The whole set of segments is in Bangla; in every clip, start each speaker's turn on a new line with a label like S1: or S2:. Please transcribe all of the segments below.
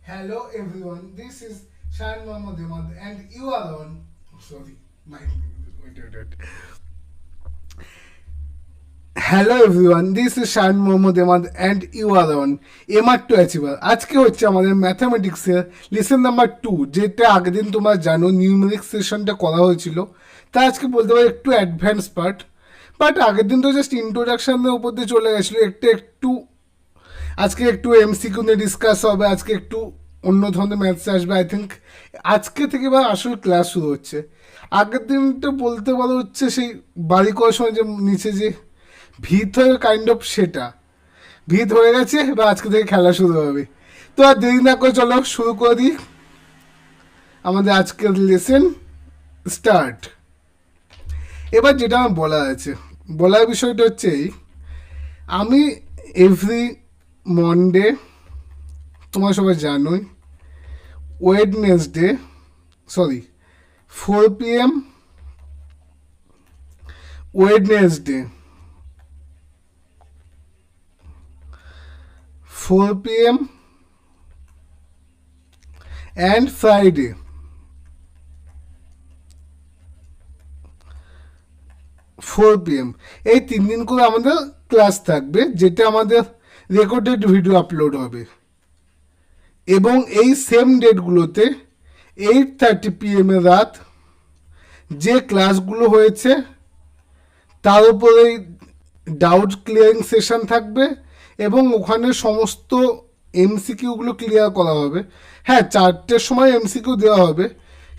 S1: Hello everyone, this is Shan Mohammad Ahmad and you are on. Sorry, my. Wait. Hello everyone this is Shan Mohammad Emad and you are on Emar to achiever. আজকে হচ্ছে আমাদের ম্যাথামেটিক্সের লেসন নাম্বার 2, যেটা আগের দিন তোমরা জানো নিউমেরিক সেশনটা করা হয়েছিল। তা আজকে বলতে পারো একটু অ্যাডভান্স পার্ট, বাট আগের দিন তো জাস্ট ইন্ট্রোডাকশনের উপর দিয়ে চলে গেছিলো। একটু আজকে একটু এমসিকিউ নিয়ে ডিসকাস হবে, আজকে একটু অন্য ধরনের ম্যাথস আসবে। আই থিঙ্ক আজকে থেকে বা আসল ক্লাস শুরু হচ্ছে। আগের দিনটা বলতে পারো হচ্ছে সেই বাড়ি করার সময় যে নিচে যে ভিত হয়ে কাইন্ড অফ সেটা ভিত হয়ে গেছে, বা আজকে থেকে খেলা শুরু হবে। তো আর দেরি না করে চলো শুরু করে দিই আমাদের আজকের লেসন স্টার্ট। এবার যেটা আমার বলার বিষয়টা হচ্ছে এই, আমি এভরি মনডে, তোমরা সবাই জানোই, Wednesday 4 PM Wednesday 4 PM and Friday 4 PM, এই 3 দিন করে আমাদের ক্লাস থাকবে, যেটা আমাদের রেকর্ডেড ভিডিও আপলোড হবে। এবং এই সেম ডেটগুলোতে 8:30 PM রাত যে ক্লাসগুলো হয়েছে তার উপরেই ডাউট ক্লিয়ারিং সেশন থাকবে, এবং ওখানে সমস্ত এমসিকিউগুলো ক্লিয়ার করা হবে। হ্যাঁ, 4টের সময় এমসিকিউ দেওয়া হবে,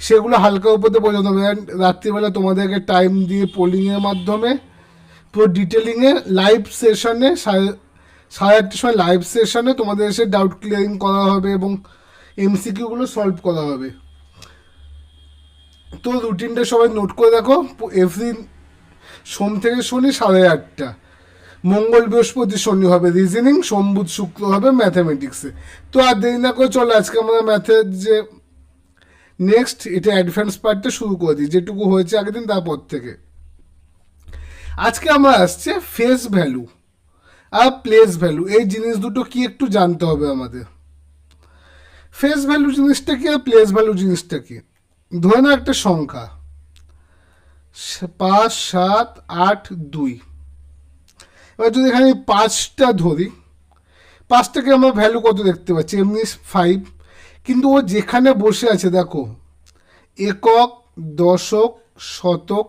S1: সেগুলো হালকা উপরে বোঝানো হবে। অ্যান্ড রাত্রিবেলা তোমাদেরকে টাইম দিয়ে পোলিংয়ের মাধ্যমে পুরো ডিটেলিংয়ে লাইভ সেশনে সাড়ে 8টার সময় লাইভ সেশনে তোমাদের এসে ডাউট ক্লিয়ারিং করা হবে এবং এমসিকিউগুলো সলভ করা হবে। তো রুটিনটা সবাই নোট করে দেখো। এভরি সোম থেকে শনি 8:30, মঙ্গল বৃহস্পতি শনি হবে রিজনিং, সোম বুধ শুক্র হবে ম্যাথামেটিক্সে। তো আর দেরি না করে চলো আজকে আমরা ম্যাথের যে নেক্সট এটা অ্যাডভান্স পার্টটা শুরু করে দিই, যেটুকু হয়েছে আগের দিন তারপর থেকে। আজকে আমরা আসছে ফেস ভ্যালু আর প্লেস ভ্যালু, এই জিনিস দুটো কি একটু জানতে হবে আমাদের। ফেস ভ্যালু জিনিসটা কি আর প্লেস ভ্যালু জিনিসটা কি? ধরে নাও একটা সংখ্যা 5, 7, 8, 2। এবার যদি এখানে 5টা ধরি, 5টাকে আমরা ভ্যালু কত দেখতে পাচ্ছি? এমনি 5, কিন্তু ও যেখানে বসে আছে দেখো, একক, দশক, শতক,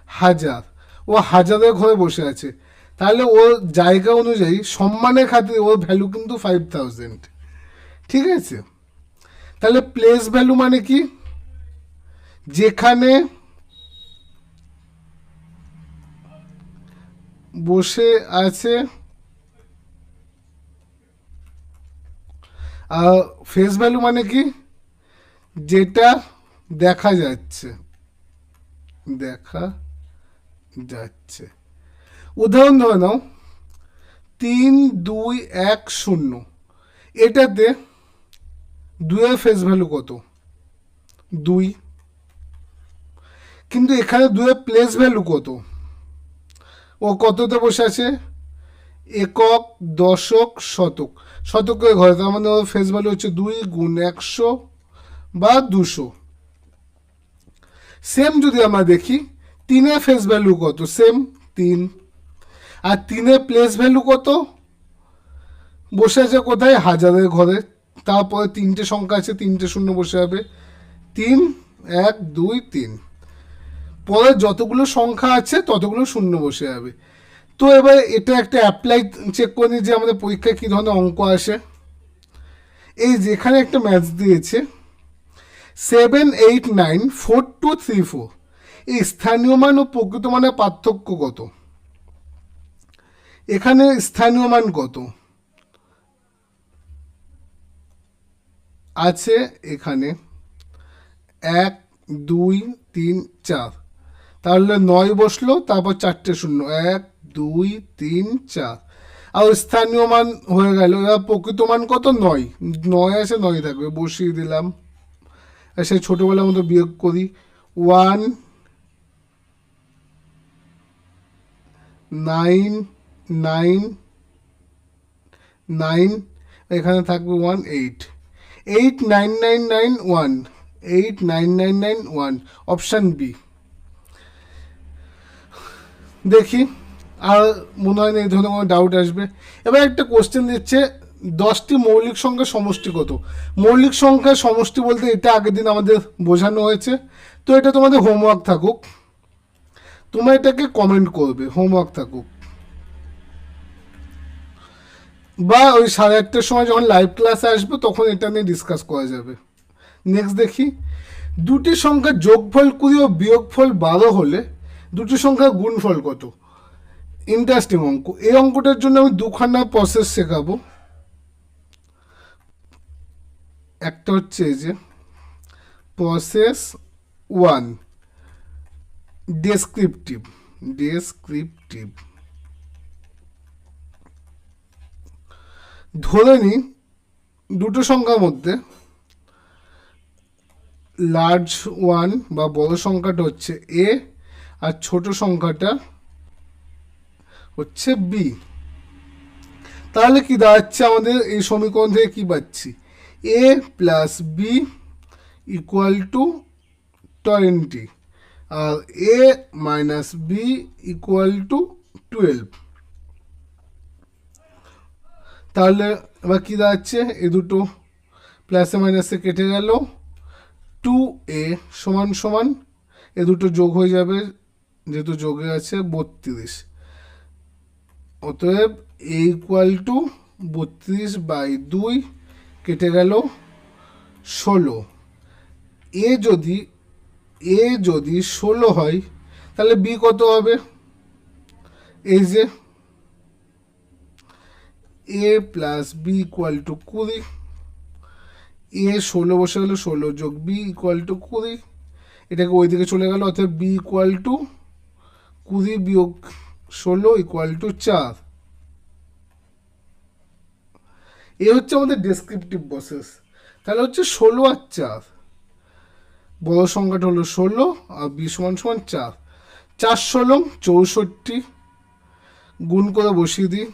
S1: হাজার, ও হাজারের ঘরে বসে আছে। তাহলে ওর জায়গা অনুযায়ী সম্মানের খাতিরে ওর ভ্যালু কিন্তু 5000। ঠিক আছে? তাহলে প্লেস ভ্যালু মানে কি? যেখানে বসে আছে। আর ফেস ভ্যালু মানে কি? যেটা দেখা যাচ্ছে, দেখা যাচ্ছে। উদাহরণ ধরে নাও 3, 2, 1, 0। এটাতে 2-এর ফেস ভ্যালু কত? 2। কিন্তু এখানে 2-এর প্লেস ভ্যালু কত? ও কততে বসে আছে? একক, দশক, শতক, শতকের ঘরে। তার মানে ওর ফেস ভ্যালু হচ্ছে 2 গুণ 100 বা 200। সেম যদি আমরা দেখি 3-এর ফেস ভ্যালু কত? সেম 3। আর 3-এর প্লেস ভ্যালু কত? বসে আছে কোথায়? হাজারের ঘরে। তারপরে 3টে সংখ্যা আছে, 3টে শূন্য বসে যাবে। 3, 1, 2, 3। পরে যতগুলো সংখ্যা আছে ততগুলো শূন্য বসে যাবে। তো এবার এটা একটা অ্যাপ্লাই চেক করে নিই যে আমাদের পরীক্ষায় কী ধরনের অঙ্ক আসে। এই যেখানে একটা ম্যাথস দিয়েছে 7, 8, 9, 4, 2, 3, 4, এই স্থানীয় মান ও প্রকৃত মানের পার্থক্য কত? এখানে স্থানীয় মান কত আছে? এখানে 1, 2, 3, 4, তাহলে 9 বসলো, তারপর 4টে শূন্য, 1, 2, 3, 4। আর স্থানীয় মান হয়ে গেল। এবার প্রকৃত মান কত? 9। 9 আছে, 9 থাকবে, বসিয়ে দিলাম। সেই ছোটোবেলার মতো বিয়োগ করি। 1, 9, 9, 9, এখানে থাকবে 1, 8। 89991, 89991, অপশান বি। দেখি আর মনে হয় না এই ধরনের কোনো ডাউট আসবে। এবার একটা কোশ্চেন দিচ্ছে 10টি মৌলিক সংখ্যার সমষ্টি কত। মৌলিক সংখ্যার সমষ্টি বলতে এটা আগের দিন আমাদের বোঝানো হয়েছে, তো এটা তোমাদের হোমওয়ার্ক থাকুক, তোমরা এটাকে কমেন্ট করবে, হোমওয়ার্ক থাকুক, বা ওই 8:30টার সময় যখন লাইভ ক্লাসে আসবে তখন এটা নিয়ে ডিসকাস করা যাবে। নেক্সট দেখি, দুটি সংখ্যার যোগফল 20 ও বিয়োগফল 12 হলে দুটি সংখ্যার গুণফল কত। ইন্টারেস্টিং অঙ্ক। এই অঙ্কটার জন্য আমি দুখানা প্রসেস শেখাবো। একটা হচ্ছে এই যে প্রসেস 1, ডেসক্রিপটিভ। ধরে নিই দুটো সংখ্যার মধ্যে লার্জ ওয়ান বা বড় সংখ্যাটা হচ্ছে এ আর ছোট সংখ্যাটা হচ্ছে বি। তাহলে কি দাঁড়াচ্ছে আমাদের এই সমীকরণ থেকে কি পাচ্ছি, A plus B equal to 20 আর A minus B equal to 12। তাহলে এবার কী দাঁড়াচ্ছে, এ দুটো প্লাসে মাইনাসে কেটে গেল, 2a সমান সমান এ দুটো যোগ হয়ে যাবে, যেহেতু যোগে আছে 32। অতএব এ ইকুয়াল টু 32/2 কেটে গেল 16। এ যদি 16 হয় তাহলে বি কত হবে, এই যে এ প্লাস বি ইকুয়াল টু 20, এ 16 বসে গেল, 16 যোগ বি ইকুয়াল টু 20, এটাকে ওই দিকে চলে গেল, অর্থাৎ বি ইকুয়াল টু 20 বিয়োগ 16 ইকুয়াল টু 4। এ হচ্ছে আমাদের ডেসক্রিপটিভ প্রসেস। তাহলে হচ্ছে 16 আর 4, বড় সংখ্যাটা হলো 16 আর বি সমান সমান 4, 4 16 64, গুণ করে বসিয়ে দিই,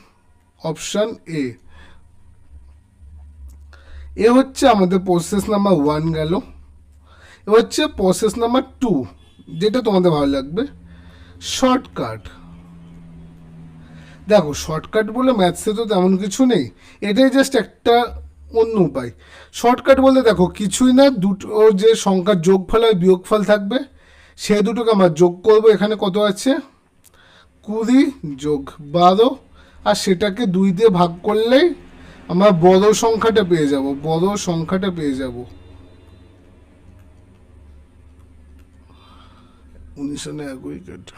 S1: অপশান এ। এ হচ্ছে আমাদের প্রসেস নাম্বার 1 গেল। এ হচ্ছে প্রসেস নাম্বার 2, যেটা তোমাদের ভালো লাগবে, শর্টকাট। দেখো শর্টকাট বলে ম্যাথসে তো তেমন কিছু নেই, এটাই জাস্ট একটা অন্য উপায়। শর্টকাট বলতে দেখো কিছুই না, দুটো যে সংখ্যার যোগফল আর বিয়োগফল থাকবে সেই দুটোকে আমরা যোগ করব। এখানে কত আছে, 20 যোগ 12, আর সেটাকে 2 দিয়ে ভাগ করলেই আমরা বড় সংখ্যাটা পেয়ে যাব, 19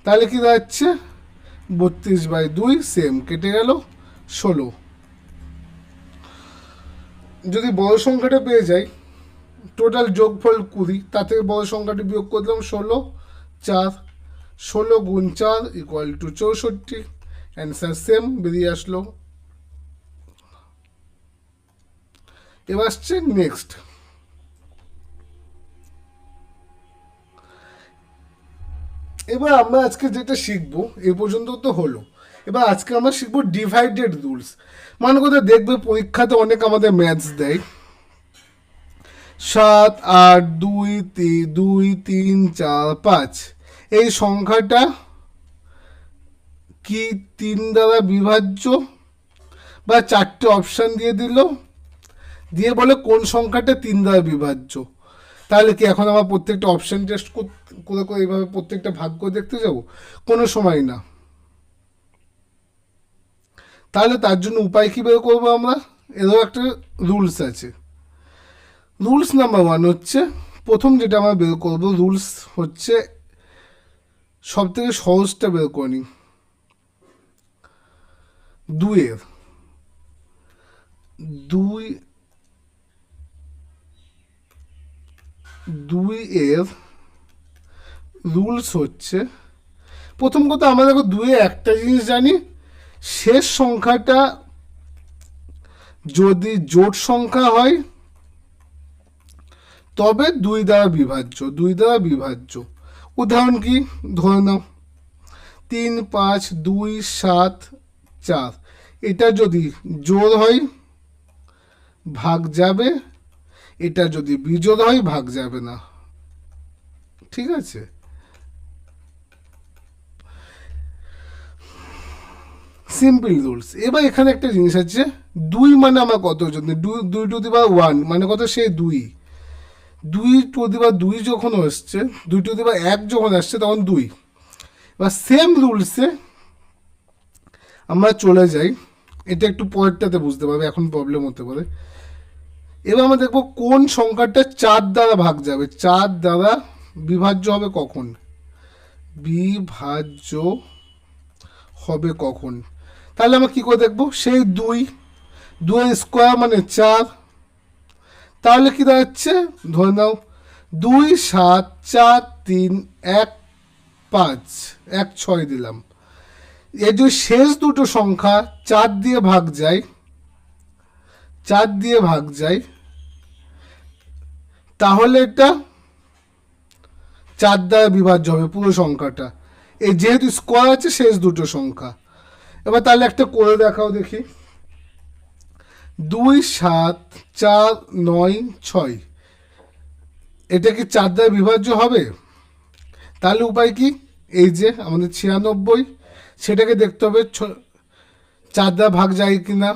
S1: তাহলে কি দাঁড়াচ্ছে, 32/2 সেম কেটে গেল 16। যদি বড় সংখ্যাটা পেয়ে যাই, টোটাল যোগফল 20, তার থেকে বড় সংখ্যাটি বিয়োগ করলাম 16, 4, 16 গুণ 4 ইকুয়াল টু 64, অ্যান্সার সেম বেরিয়ে আসলো। এবার আসছে নেক্সট। এবার আমরা আজকে যেটা শিখবো, এই পর্যন্ত তো হলো, এবার আজকে আমরা শিখবো ডিভাইডেড রুলস। মানে কোথায় দেখবে পরীক্ষাতে অনেক আমাদের ম্যাথস দেয়, 7 8 2 3 4 5, এই সংখ্যাটা কি 3 দ্বারা বিভাজ্য, বা 4টে অপশান দিয়ে দিল, দিয়ে বলে কোন সংখ্যাটা 3 দ্বারা বিভাজ্য। তাহলে কি এখন আমার প্রত্যেকটা অপশান টেস্ট করে করে এইভাবে প্রত্যেকটা ভাগ করে দেখতে যাব, কোনো সময় না। তাহলে তার জন্য উপায় কী বের করবো আমরা, এরও একটা রুলস আছে। রুলস নাম্বার 1 হচ্ছে, প্রথম যেটা আমরা বের করবো রুলস হচ্ছে সব থেকে সহজটা বের করে নিই, 2 এর রুলস হচ্ছে, প্রথম কথা আমরা দেখো 2 একটা জিনিস জানি, শেষ সংখ্যাটা যদি জোট সংখ্যা হয় তবে 2 দ্বারা বিভাজ্য। উদাহরণ কি, ধরে নাও 3 5 2 7 4, এটা যদি জোড় হয় ভাগ যাবে, এটা যদি বিজোড় হয় ভাগ যাবে না। ঠিক আছে, সিম্পল রুলস। এবার এখানে একটা জিনিস আছে, 2 মানে আমার কত জন্য, 2 টু দি পাওয়ার 1 মানে কত, সেই 2 টু দি পাওয়ার 2 যখন আসছে, 2 টু দি পাওয়ার 1 যখন আসছে তখন 2। এবার সেম রুলসে আমরা চলে যাই, এটা একটু পরেরটাতে বুঝতে পারবে, এখন প্রবলেম হতে পারে। এবার আমরা দেখবো কোন সংখ্যাটা 4 দ্বারা ভাগ যাবে, 4 দ্বারা বিভাজ্য হবে কখন, বিভাজ্য হবে কখন। তাহলে আমরা কী করে দেখবো, সেই 2 স্কোয়ার মানে 4, তাহলে কী দাঁড়াচ্ছে, ধরে নাও 2 7 4 3 1 5 1 6 দিলাম। এই যে শেষ দুটো সংখ্যা 4 দিয়ে ভাগ যায়, 4 দিয়ে ভাগ যায়, তাহলে এটা 4 দ্বারা বিভাজ্য হবে পুরো সংখ্যাটা। এই যেহেতু স্কোয়ার আছে শেষ দুটো সংখ্যা। এবার তাহলে একটা করে দেখাও দেখি, 2 7 4 9 6, এটা কি 4 দ্বারা বিভাজ্য হবে? তাহলে উপায় কি, এই যে আমাদের 96, সেটাকে দেখতে হবে 4 দ্বারা ভাগ যায় কিনা।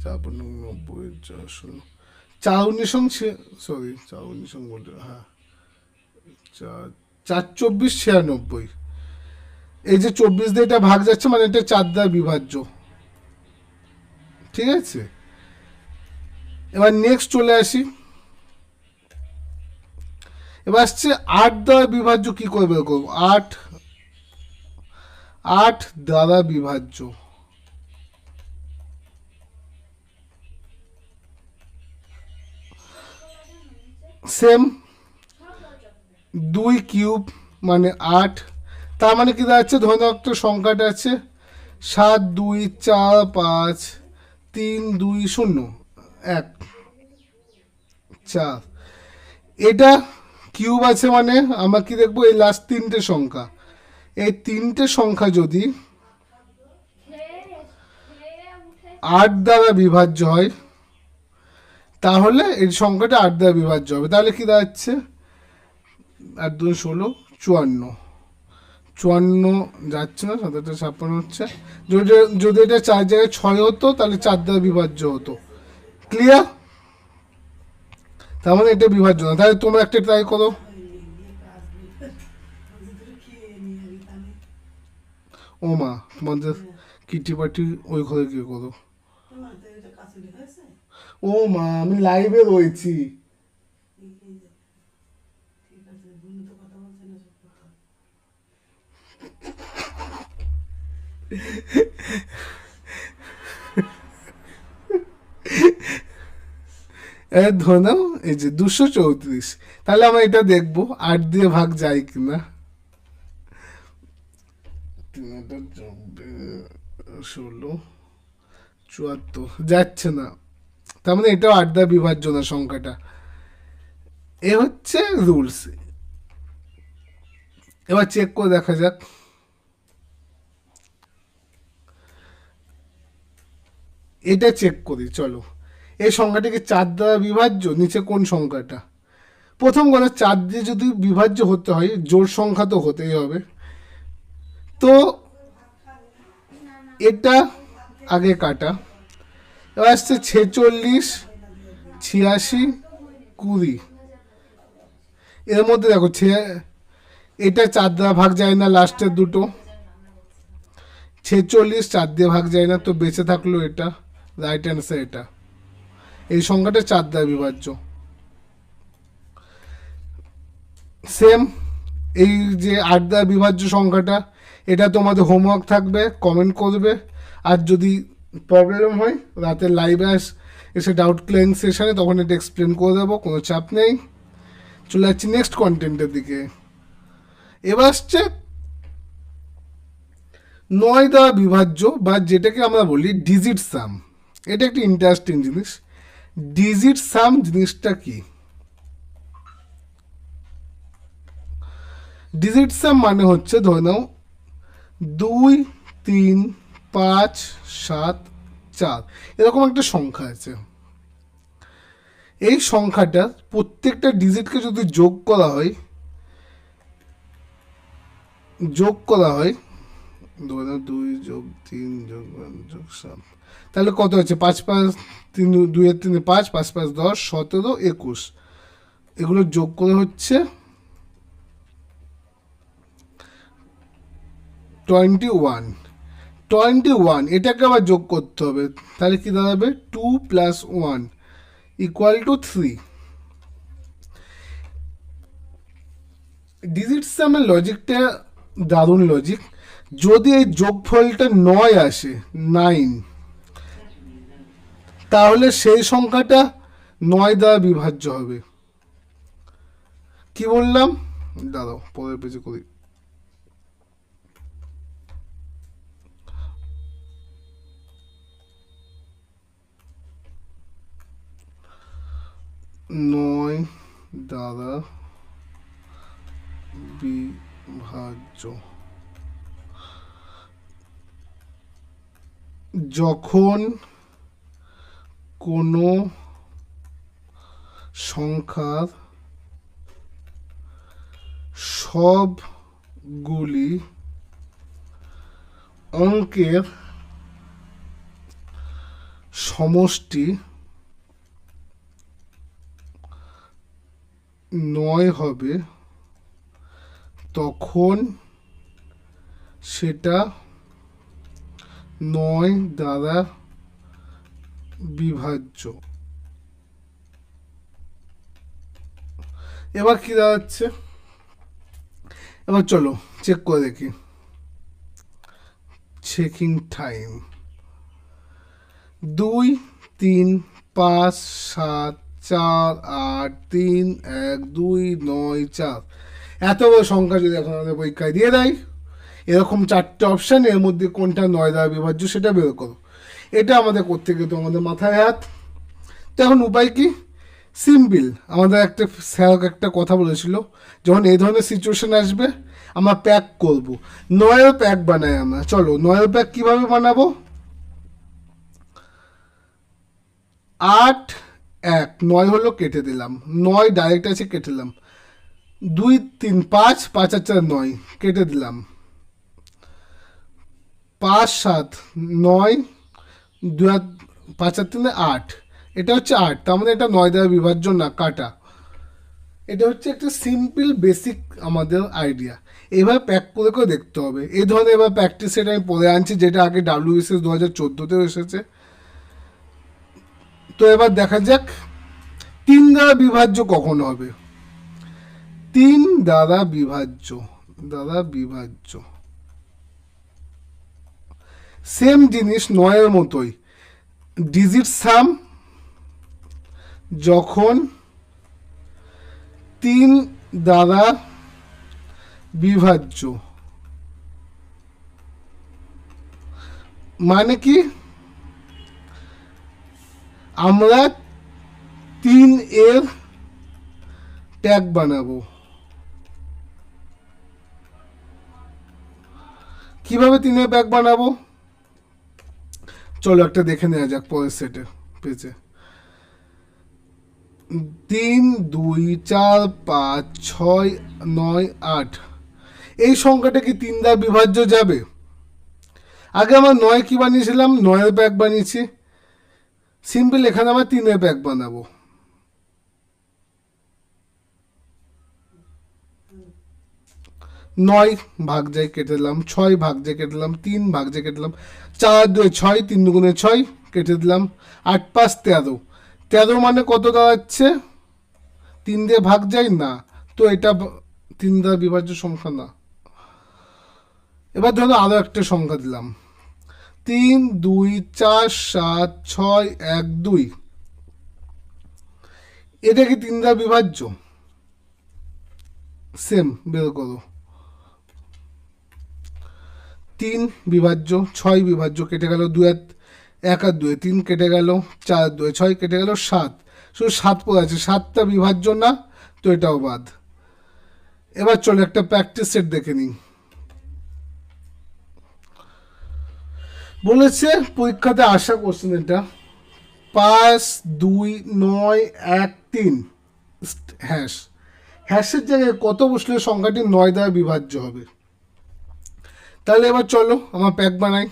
S1: 90 4 19, সরি 4 19 বলতে, হ্যাঁ 4 24 96, এই যে 24 দিয়ে এটা ভাগ যাচ্ছে মানে এটা 4 দ্বারা বিভাজ্য। ঠিক আছে, এবার নেক্সট চলে আসি, এবার আসছে 8 দ্বারা বিভাজ্য, কি করে বের করবো, 8 দ্বারা বিভাজ্য, সেম 2 কিউব মানে 8, তার মানে কি দাঁড়াচ্ছে, ধরে নাও একটা সংখ্যাটা আছে 7 2 4 5 3 2 0 1 4, এটা কিউব আছে মানে আমরা কি দেখবো, এই লাস্ট 3টে সংখ্যা, এই 3টে সংখ্যা যদি 8 দ্বারা বিভাজ্য হয়, তাহলে এই সংখ্যাটা 8 দ্বারা বিভাজ্য হবে। তাহলে কি দাঁড়াচ্ছে, 8 2 16 54, 54 যাচ্ছে না, 7 56 হচ্ছে। যদি এটা 4 জায়গায় 6 হতো তাহলে 4 দ্বারা বিভাজ্য হতো। ক্লিয়ার? তার মানে এটা বিভাজ্য না। তাহলে তোমরা একটা ট্রাই করো, ও মা তোমাদের কিটি পাটি ওই ঘরে গিয়ে করো। ও মা আমি লাইভে রয়েছি। ধরে নাও এই যে 234, তাহলে আমরা এটা দেখবো 8 দিয়ে ভাগ যায় কিনা। 16 74 যাচ্ছে না, তার মানে এটাও 8 দ্বারা বিভাজ্য না সংখ্যাটা। এ হচ্ছে রুলস। এবার চেক করে দেখা যাক, এটা চেক করি চলো, এই সংখ্যাটিকে 4 দ্বারা বিভাজ্য, নিচে কোন সংখ্যাটা। প্রথম কথা, 4 দিয়ে যদি বিভাজ্য হতে হয় জোড় সংখ্যা তো হতেই হবে, তো এটা আগে কাটা। এবার আসছে 46 86 20, এর মধ্যে দেখো এটা 4 দ্বারা ভাগ যায় না, লাস্টের দুটো 46 4 দিয়ে ভাগ যায় না, তো বেঁচে থাকলো এটা, রাইট অ্যান্সার এটা। এই সংখ্যাটা 4 দ্বারা বিভাজ্য। সেম এই যে 8 দ্বারা বিভাজ্য সংখ্যাটা, এটা তোমাদের হোমওয়ার্ক থাকবে, কমেন্ট করবে। আর যদি প্রবলেম হয় রাতে লাইভে এসে ডাউট ক্লিয়ারিং সেশনে, তখন এটা এক্সপ্লেন করে দেবো, কোনো চাপ নেই। চলে যাচ্ছি নেক্সট কন্টেন্টের দিকে। এবার আসছে 9 দ্বারা বিভাজ্য, বা যেটাকে আমরা বলি ডিজিট সাম। এটা একটি ইন্টারেস্টিং জিনিস। ডিজিট সাম জিনিসটা কি? ডিজিট সাম মানে হচ্ছে, ধরে নাও 2 3 5 7 4 এরকম একটা সংখ্যা আছে। এই সংখ্যাটা প্রত্যেকটা ডিজিটকে যদি যোগ করা হয় 2+3+1+7, তাহলে কত হচ্ছে 5×5 5×5 10 17 21, এগুলো যোগ করে হচ্ছে 21। এটাকে আবার যোগ করতে হবে, তাহলে কি দাঁড়াবে 2 + 1 = 3। ডিজিট সামের লজিকটা দারুণ লজিক। যদি এই যোগফলটা 9 আসে 9, তাহলে সেই সংখ্যাটা 9 দ্বারা বিভাজ্য হবে। কি বললাম, দাঁড়াও পরের পেজে করি। 9 দ্বারা বিভাজ্য যখন কোনো সংখ্যার সবগুলি অঙ্কের সমষ্টি 9 হবে, তখন সেটা 9 দ্বারা বিভাজ্য। এবার কি দাঁড়াচ্ছে, এবার চলো চেক করে দেখি। Checking time. 2 3 5 7 4 8 3 1 2 9 4, এত বড় সংখ্যা যদি এখন আমাদের পরীক্ষায় দিয়ে দেয়, এরকম 4টে অপশান, এর মধ্যে কোনটা 9 দ্বারা বিভাজ্য সেটা বের করো। এটা আমাদের করতে গেলে তো আমাদের মাথায় হাত। তো এখন উপায় কি, সিম্পল। আমাদের একটা স্যার একটা কথা বলেছিল, যখন এই ধরনের সিচুয়েশন আসবে আমরা প্যাক করব, 9-এর প্যাক বানাই আমরা। চলো 9-এর প্যাক কীভাবে বানাবো। 8 1 9 হলো, কেটে দিলাম। 9 ডাইরেক্ট আছে, কেটে দিলাম। 2 3 5 5 আর 4 9, কেটে দিলাম। 5 7 9 2 5 আর 3 8, এটা হচ্ছে 8, তার মানে এটা 9 দ্বারা বিভাজ্য না, কাটা। এটা হচ্ছে একটা সিম্পল বেসিক আমাদের আইডিয়া। এভাবে প্যাক করে করে দেখতে হবে। এই ধরনের এবার প্র্যাকটিস সেট আমি পড়ে আনছি, যেটা আগে WBCS 2014-তেও এসেছে। তো এবার দেখা যাক 3 দ্বারা বিভাজ্য কখন হবে। 3 দ্বারা বিভাজ্য সেম জিনিস 9-এর মতোই, ডিজিট সাম যখন 3 দ্বারা বিভাজ্য, মানে কি আমরা 3-এর ট্যাগ বানাবো। কিভাবে 3-এর ট্যাগ বানাবো, চলো একটা দেখে নেওয়া যাক পরের সেটে পেজে। 3 2 4 5 6 9 8, এই সংখ্যাটা কি 3 দ্বারা বিভাজ্য যাবে? আগে আমার 9 কি বানিয়েছিলাম, 9-এর প্যাক বানিয়েছি। সিম্পল এখানে আমার 3-এর প্যাক বানাবো। 9 ভাগ যায়, কেটে দিলাম। 6 ভাগ যায়, কেটে দিলাম। 3 ভাগ যায়, কেটে দিলাম। 4 2 6, 3 2 6, কেটে দিলাম। 8 5 13, 13 মানে কত দাঁড়াচ্ছে, 3 দিয়ে ভাগ যায় না, তো এটা 3 দ্বারা বিভাজ্য সংখ্যা না। এবার ধরো আরো একটা সংখ্যা দিলাম, 3 2 4 7 6 1 2, এটা কি 3 দ্বারা বিভাজ্য? সেম বের করো। 3 বিভাজ্য, 6 বিভাজ্য, কেটে গেল। 2 1 আর 2 3, কেটে গেল। 4 2 6, কেটে গেল। 7, শুধু 7 পড়ে আছে, 7টা বিভাজ্য না, তো এটাও বাদ। এবার চলো একটা প্র্যাকটিস সেট দেখে নিই। বলেছে পরীক্ষাতে আসা কোশ্চেন এটা, 5 2 9 1 3 হ্যাশ। হ্যাশের জায়গায় কত বসলে সংখ্যাটি 9 দ্বারা বিভাজ্য হবে? তাহলে এবার চলো আমার প্যাক বানাই।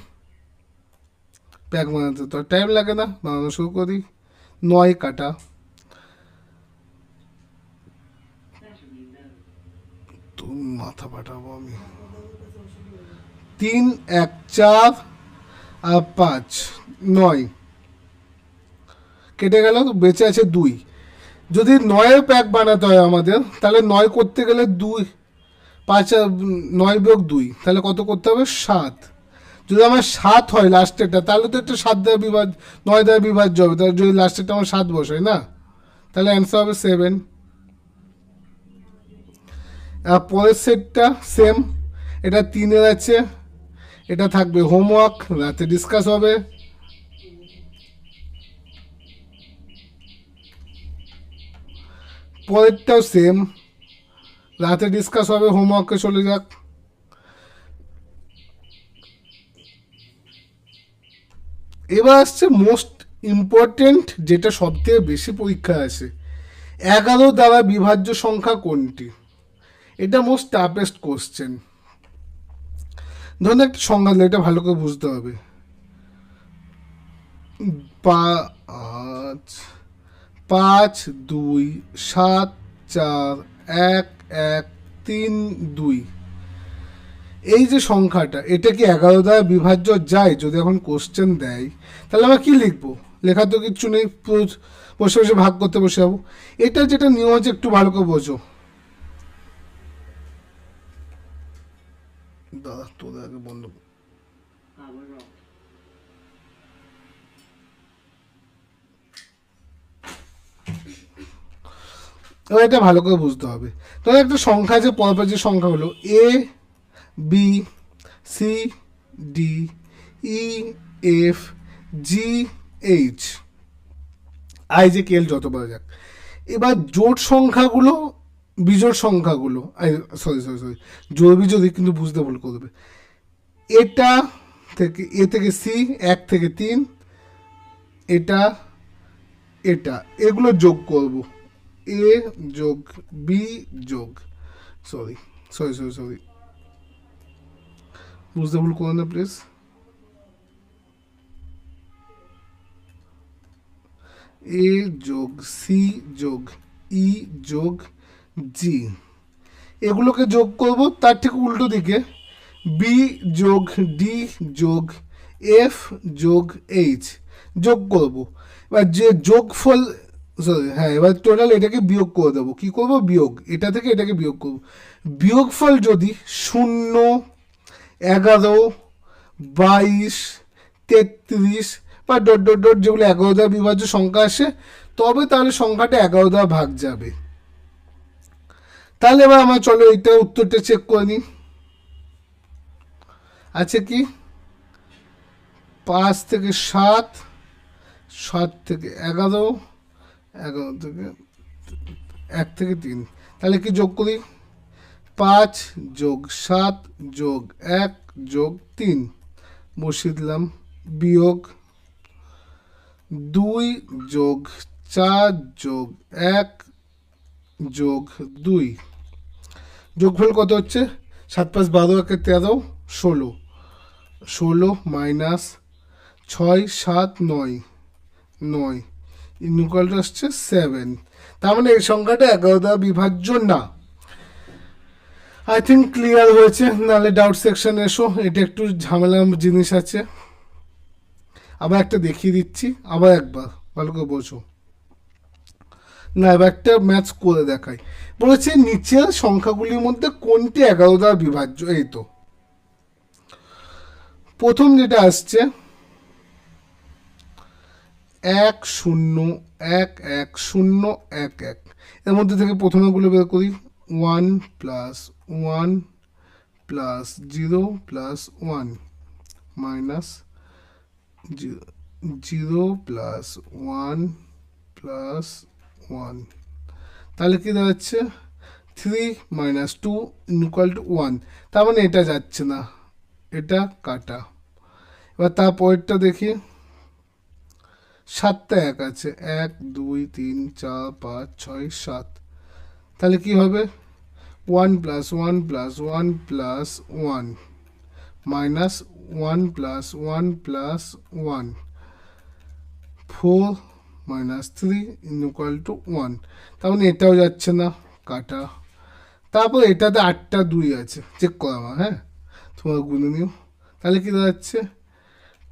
S1: প্যাক বানাতে তো টাইম লাগে না, বানানো শুরু করি। 9 কাটা, তো মাথা পাঠাবো আমি। 3 1 4 আর 5 9 কেটে গেল, তো বেঁচে আছে 2। যদি 9-এর প্যাক বানাতে হয় আমাদের, তাহলে 9 করতে গেলে 2 5 9 বিয়োগ 2, তাহলে কত করতে হবে? 7। যদি আমার 7 হয় লাস্টেরটা, তাহলে তো একটা 7 দ্বারা 9 দ্বারা বিভাজ্য হবে। তাহলে যদি লাস্টেরটা আমার 7 বসাই না, তাহলে অ্যান্সার হবে 7। আর পরের সেটটা সেম, এটা 3-এর আছে, এটা থাকবে হোমওয়ার্ক, রাতে ডিসকাস হবে। পরেরটাও সেম, রাতে ডিসকাস হবে, হোমওয়ার্কে চলে যাক। এবার আসছে মোস্ট ইম্পর্টেন্ট, যেটা সবথেকে বেশি পরীক্ষা আছে, 11 দ্বারা বিভাজ্য সংখ্যা কোনটি? এটা মোস্ট টাফেস্ট কোশ্চেন। ধরুন একটা সংখ্যা দিলে, এটা ভালো করে বুঝতে হবে। 5 2 7 4 1 1 3 2, এই যে সংখ্যাটা, এটা কি 11 দ্বারা বিভাজ্য যায়? যদি এখন কোশ্চেন দেয়, তাহলে আমরা কি লিখবো? লেখা তো কিচ্ছু নেই, বসে বসে ভাগ করতে বসে যাবো। এটা যেটা নিয়ম আছে, একটু ভালো করে বোঝো। দাদা তোদের আগে বন্ধ। এবার এটা ভালো করে বুঝতে হবে। তবে একটা সংখ্যা আছে, পরপর যে সংখ্যাগুলো A B C D E F G H I যে কেল যত বলা যাক। এবার জোট সংখ্যাগুলো, বিজোড় সংখ্যাগুলো, সরি সরি সরি জোড় বিজোড় কিন্তু বুঝতে ভুল করবে। এটা থেকে এ থেকে সি, 1 থেকে 3, এটা এটা এগুলো যোগ করব। এ যোগ বি যোগ, সরি সরি সরি সরি বুঝতে ভুল করো না প্লিজ। এ যোগ সি যোগ ই যোগ জি, এগুলোকে যোগ করব। তার ঠিক উল্টো দিকে বি যোগ ডি যোগ এফ যোগ এইচ যোগ করব। এবার যে যোগফল, সরি হ্যাঁ, এবার টোটাল এটাকে বিয়োগ করে দেবো। কী করবো? বিয়োগ, এটা থেকে এটাকে বিয়োগ করব। বিয়োগফল যদি 0 11 22 33 বা ডট ডট ডট যেগুলো 11 দ্বারা বিভাজ্য সংখ্যা আসে, তবে তাহলে সংখ্যাটা 11 দ্বারা ভাগ যাবে। তাহলে এবার আমরা চলো এইটা উত্তরটা চেক করে নিই। আছে কি? 5 থেকে 7, 7 থেকে 11, 11 থেকে 1 থেকে 3, তাহলে কি যোগ করি? 5 যোগ 7 যোগ 1 যোগ 3 বসিয়ে দিলাম, বিয়োগ 2 যোগ 4 যোগ 1 যোগ 2, যোগফল কত হচ্ছে? 7 5 12 1 13 16, 16 মাইনাস 6 7 9 9 ইকুয়ালটা আসছে 7। তার মানে এই সংখ্যাটা 11 দ্বারা বিভাজ্য না। আই থিঙ্ক ক্লিয়ার হয়েছে, নাহলে ডাউট সেকশনে এসো, এটা একটু ঝামেলার জিনিস আছে। আবার একটা দেখিয়ে দিচ্ছি, আবার একবার ভালো করে বোঝো না। এবার একটা ম্যাথস করে দেখাই। বলেছে নিচের সংখ্যাগুলির মধ্যে কোনটি 11 দ্বারা বিভাজ্য। এই তো প্রথম যেটা আসছে 1 0 1 1 0 1 1, এর মধ্যে থেকে প্রথমেগুলো বের করি। 1 plus 1 plus 0 plus 1 minus 0 plus 1 plus 1, তাহলে কি দাঁড়াচ্ছে? 3 মাইনাস 2 ইকুয়াল টু 1। তার মানে এটা যাচ্ছে না, এটা কাটা। এবার তারপরেরটা দেখি, সাতটা এক আছে, 1 2 3 4 5 6 7, তাহলে কি হবে 1 + 1 + 1 + 1 মাইনাস 1 + 1 + 1, 4 - 3 = 1। তার মানে এটাও যাচ্ছে না, কাটা। তারপর এটাতে 8টা 2 আছে, চেক করো আমার, হ্যাঁ তোমার গুনে নিও। তাহলে কি দাঁড়াচ্ছে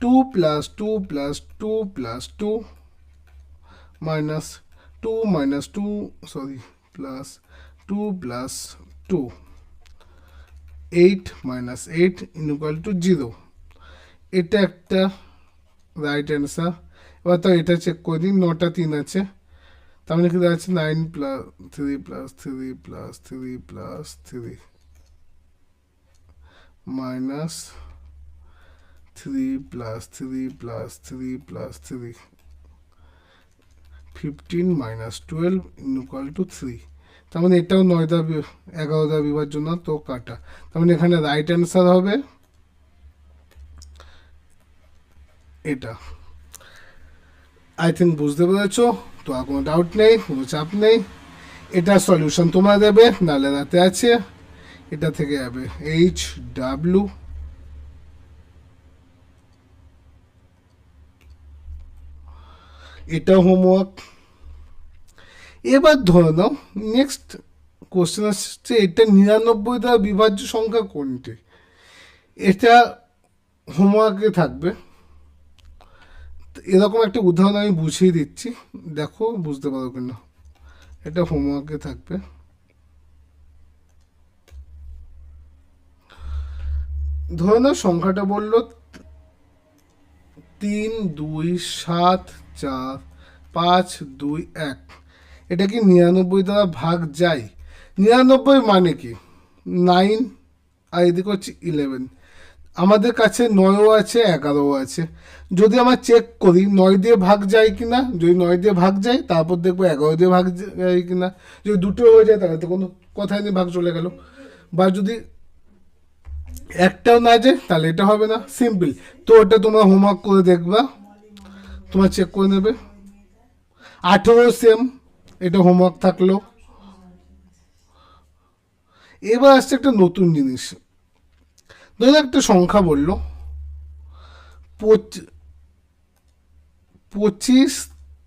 S1: 2 + 2 + 2 + 2 মাইনাস 2 - 2, সরি, প্লাস 2 + 2, 8 - 8 = 0। এটা একটা রাইট অ্যান্সার। এবার তো এটা চেক করে দিই, 9টা 3 আছে, তার মানে কি দাঁড়াচ্ছে 9 + 3 + 3 + 3 + 3 মাইনাস 3 + 3 + 3 + 3, 15 - 12 = 3। তার মানে এটাও 11টা বিভাজ্য না, তো কাটা। তার মানে এখানে রাইট অ্যান্সার হবে এটা। আই থিঙ্ক বুঝতে পেরেছো তো, আর কোনো ডাউট নেই, কোনো চাপ নেই। এটা সলিউশন তোমরা দেবে, নাহলে রাতে আছে, এটা থেকে যাবে HW। এটা হোমওয়ার্ক। এবার ধরে নাও নেক্সট কোশ্চেন আসছে, এটা 99 দ্বারা বিভাজ্য সংখ্যা কোনটি? এটা হোমওয়ার্কে থাকবে। এরকম একটা উদাহরণ আমি বুঝিয়ে দিচ্ছি, দেখো বুঝতে পারো কিনা। এটা হোমওয়ার্কে থাকবে। ধরে নাও সংখ্যাটা বললো 3 2 7 4 5 2 1। এটা কি 99 দ্বারা ভাগ যায়? 99 মানে কি 9, আর এদিকে হচ্ছে 11। আমাদের কাছে 9ও আছে, 11ও আছে। যদি আমরা চেক করি 9 দিয়ে ভাগ যায় কি না, যদি 9 দিয়ে ভাগ যায় তারপর দেখবো 11 দিয়ে ভাগ যায় কি না। যদি দুটো হয়ে যায় তাহলে তো কোনো কথাই নেই, ভাগ চলে গেল। বা যদি একটাও না যায় তাহলে এটা হবে না, সিম্পল। তো ওটা তোমরা হোমওয়ার্ক করে দেখবা, তোমার চেক করে নেবে। 18 সেম, এটা হোমওয়ার্ক থাকলো। এবার আসছে একটা নতুন জিনিস। ধরুন একটা সংখ্যা বললো 25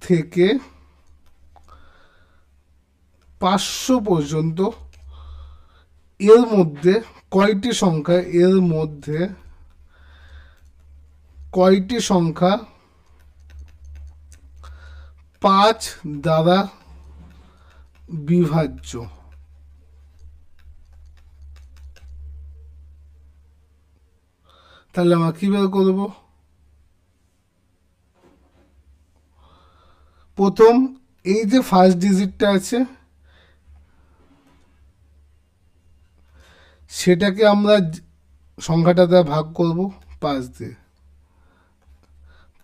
S1: থেকে 500 পর্যন্ত, এর মধ্যে কয়টি সংখ্যা 5 দ্বারা বিভাজ্য? তাহলে আমরা কি বের করবো? প্রথম এই যে ফার্স্ট ডিজিটটা আছে সেটাকে আমরা সংখ্যাটা দ্বারা ভাগ করব 5 দিয়ে,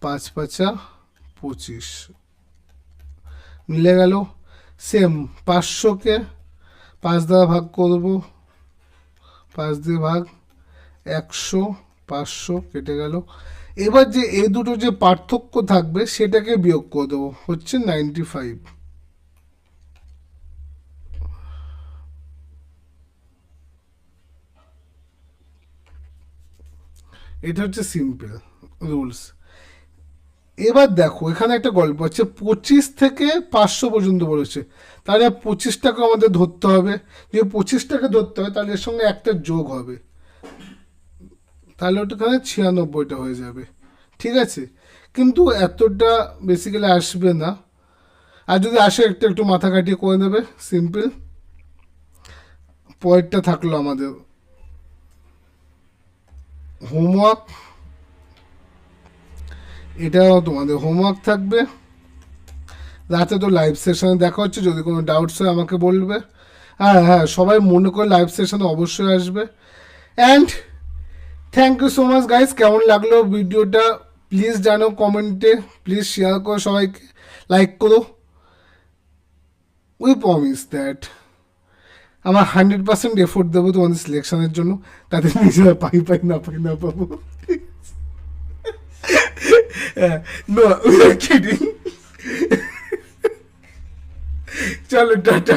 S1: 5 × 5 = 25, মিলে গেল। সেম 500কে 5 দ্বারা ভাগ করব, 5 দিয়ে ভাগ, 100, 500 কেটে গেল। এবার যে এই দুটো যে পার্থক্য থাকবে সেটাকে বিয়োগ করে দেবো, হচ্ছে 95। এটা হচ্ছে সিম্পল রুলস। এবার দেখো এখানে একটা গল্প আছে, 25 থেকে 500 পর্যন্ত বলেছে, তাহলে 25টাকে আমাদের ধরতে হবে। যদি 25টাকে ধরতে হয় তাহলে এর সঙ্গে একটা যোগ হবে, তাহলে ওটাখানে 96টা হয়ে যাবে। ঠিক আছে, কিন্তু এতটা বেসিক্যালি আসবে না। আর যদি আসে একটু একটু মাথা কাটিয়ে করে নেবে, সিম্পল। পরেরটা থাকলো আমাদের হোমওয়ার্ক, এটাও তোমাদের হোমওয়ার্ক থাকবে। রাতে তো লাইভ সেশনে দেখা হচ্ছে, যদি কোনো ডাউটস হয় আমাকে বলবে। হ্যাঁ হ্যাঁ, সবাই মনে করে লাইভ সেশনে অবশ্যই আসবে। And thank you so much guys. কেমন লাগলো ভিডিওটা প্লিজ জানো কমেন্টে, প্লিজ শেয়ার করো, সবাইকে লাইক করো। উই প্রমিস দ্যাট আমার 100% এফোর্ট দেবো তোমাদের সিলেকশনের জন্য, তাদের নিজেরা পাই না পাবো। No, we are kidding. চলো টাটা।